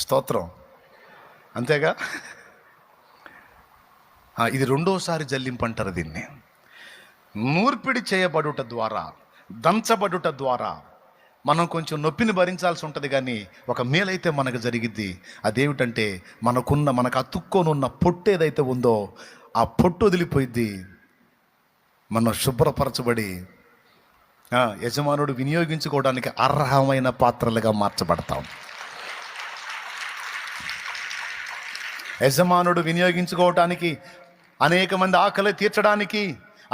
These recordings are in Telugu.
స్తోత్రం. అంతేగా. ఇది రెండోసారి జల్లింపు అంటారు దీన్ని. నూర్పిడి చేయబడుట ద్వారా, దంచబడుట ద్వారా మనం కొంచెం నొప్పిని భరించాల్సి ఉంటుంది, కానీ ఒక మేలైతే మనకు జరిగిద్ది. అదేమిటంటే మనకు అతుక్కోనున్న పొట్టు ఏదైతే ఉందో ఆ పొట్టు వదిలిపోయిద్ది. మనం శుభ్రపరచబడి యజమానుడు వినియోగించుకోవడానికి అర్హమైన పాత్రలుగా మార్చబడతాం. యజమానుడు వినియోగించుకోవటానికి, అనేక మంది ఆకలి తీర్చడానికి,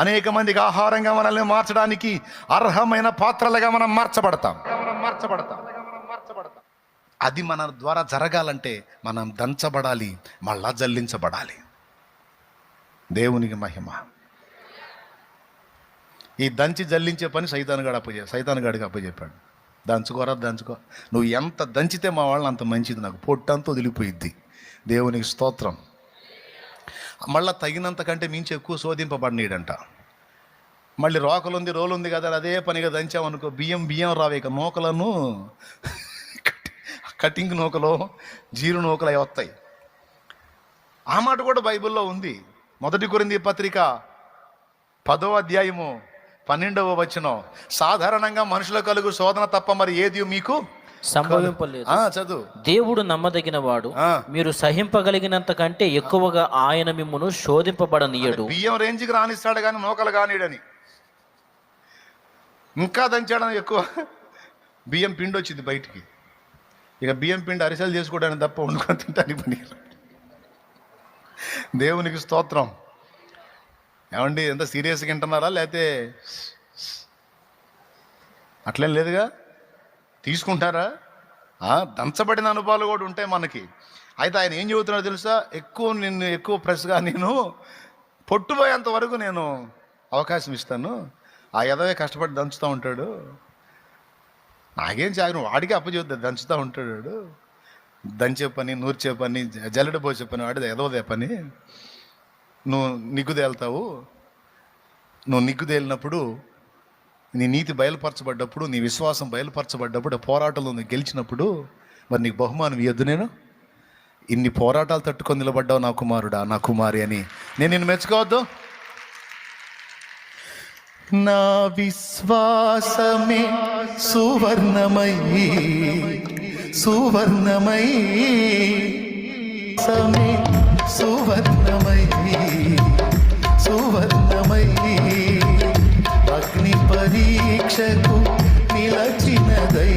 అనేక మందికి ఆహారంగా మనల్ని మార్చడానికి అర్హమైన పాత్రలుగా మనం మార్చబడతాం. అది మన ద్వారా జరగాలంటే మనం దంచబడాలి, మళ్ళా జల్లించబడాలి. దేవునికి మహిమ. ఈ దంచి జల్లించే పని సైతానుగాడికి అప్పచెప్పాడు. దంచుకో, నువ్వు ఎంత దంచితే మా వాళ్ళని అంత మంచిది, నాకు పొట్టంతా వదిలిపోయిద్ది. దేవునికి స్తోత్రం. మళ్ళీ తగినంత కంటే మించి ఎక్కువ శోధింపబడినాడంట. మళ్ళీ రోలుంది కదా, అదే పనిగా దంచామనుకో, బియ్యం రావే, ఇక నూకలను కటింగ్ నూకలు, జీరు నూకలు అవి వస్తాయి. ఆ మాట కూడా బైబిల్లో ఉంది. 1 కొరింథీ పత్రిక 10వ అధ్యాయము 12వ వచనం, సాధారణంగా మనుషుల కలుగు శోధన తప్ప మరి ఏది మీకు సంభవింపలేదు. చదువు. దేవుడు నమ్మదగిన వాడు, మీరు సహింపగలిగినంత కంటే ఎక్కువగా ఆయన మిమ్మును శోధింపబడనీయడు. బియ్యం రేంజ్కి రానిస్తాడు కానీ నూకలు కానీడని. ఇంకా దంచాడని ఎక్కువ బియ్యం పిండి వచ్చింది బయటికి. ఇక బియ్యం పిండి అరిసెలు చేసుకోవడానికి తప్ప వండుకొని తింటానికి పని. దేవునికి స్తోత్రం. ఏమండి, ఎంత సీరియస్గా వింటున్నారా? లేకపోతే అట్లేం లేదుగా, తీసుకుంటారా? దంచబడిన అనుభవాలు కూడా ఉంటాయి మనకి. అయితే ఆయన ఏం చెబుతున్నాడో తెలుసా? ఎక్కువ ప్రెస్గా నేను పొట్టుపోయేంత వరకు నేను అవకాశం ఇస్తాను. ఆ ఎదవే కష్టపడి దంచుతూ ఉంటాడు, నాకేం చాగను, వాడికి అప్పచెబుతా, దంచుతూ ఉంటాడు. దంచే పని, నూర్చే పని, జల్లెడ పోసే పని వాడిది, ఎదవదే పని. నువ్వు నిగ్గుదేళ్తావు. నువ్వు నిగ్గుదేలినప్పుడు, నీ నీతి బయలుపరచబడ్డప్పుడు, నీ విశ్వాసం బయలుపరచబడ్డప్పుడు, పోరాటంలో నువ్వు గెలిచినప్పుడు మరి నీకు బహుమానం ఇవ్వద్దు నేను? ఇన్ని పోరాటాలు తట్టుకొని నిలబడ్డావు నా కుమారుడా, నా కుమారి అని నేను నిన్ను మెచ్చుకోవద్దు? నా విశ్వాసమే సువర్ణమై సువర్ణమై సువర్ణమై సువర్ణమై అగ్ని పరీక్షకు నిలచినదై